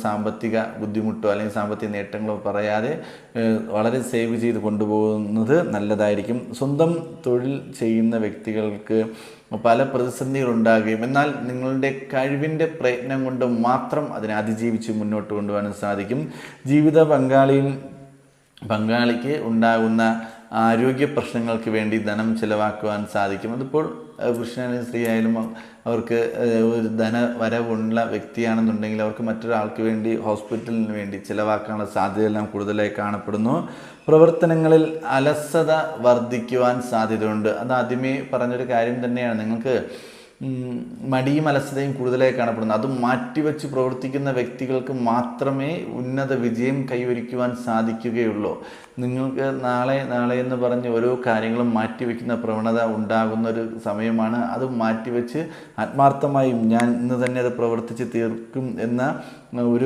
സാമ്പത്തിക ബുദ്ധിമുട്ടോ അല്ലെങ്കിൽ സാമ്പത്തിക നേട്ടങ്ങളോ പറയാതെ വളരെ സേവ് ചെയ്ത് കൊണ്ടുപോകുന്നത് നല്ലതായിരിക്കും. സ്വന്തം തൊഴിൽ ചെയ്യുന്ന വ്യക്തികൾക്ക് പല പ്രതിസന്ധികളുണ്ടാകുകയും എന്നാൽ നിങ്ങളുടെ കഴിവിൻ്റെ പ്രയത്നം കൊണ്ട് മാത്രം അതിനെ അതിജീവിച്ച് മുന്നോട്ട് കൊണ്ടുപോകാനും സാധിക്കും. ജീവിത പങ്കാളിക്ക് ഉണ്ടാകുന്ന ആരോഗ്യ പ്രശ്നങ്ങൾക്ക് വേണ്ടി ധനം ചിലവാക്കുവാൻ സാധിക്കും. അതിപ്പോൾ പുരുഷനായാലും സ്ത്രീ ആയാലും അവർക്ക് ഒരു ധനവരവുള്ള വ്യക്തിയാണെന്നുണ്ടെങ്കിൽ അവർക്ക് മറ്റൊരാൾക്ക് വേണ്ടി ഹോസ്പിറ്റലിന് വേണ്ടി ചിലവാക്കാനുള്ള സാധ്യതയെല്ലാം കൂടുതലായി കാണപ്പെടുന്നു. പ്രവർത്തനങ്ങളിൽ അലസത വർദ്ധിക്കുവാൻ സാധ്യതയുണ്ട്. അത് ആദ്യമേ പറഞ്ഞൊരു കാര്യം തന്നെയാണ്. നിങ്ങൾക്ക് മടിയും അലസതയും കൂടുതലായി കാണപ്പെടുന്നു. അത് മാറ്റിവെച്ച് പ്രവർത്തിക്കുന്ന വ്യക്തികൾക്ക് മാത്രമേ ഉന്നത വിജയം കൈവരിക്കുവാൻ സാധിക്കുകയുള്ളൂ. നിങ്ങൾക്ക് നാളെ എന്ന് പറഞ്ഞ് ഓരോ കാര്യങ്ങളും മാറ്റിവെക്കുന്ന പ്രവണത ഉണ്ടാകുന്നൊരു സമയമാണ്. അത് മാറ്റിവെച്ച് ആത്മാർത്ഥമായും ഞാൻ ഇന്ന് തന്നെ അത് പ്രവർത്തിച്ച് തീർക്കും എന്ന ഒരു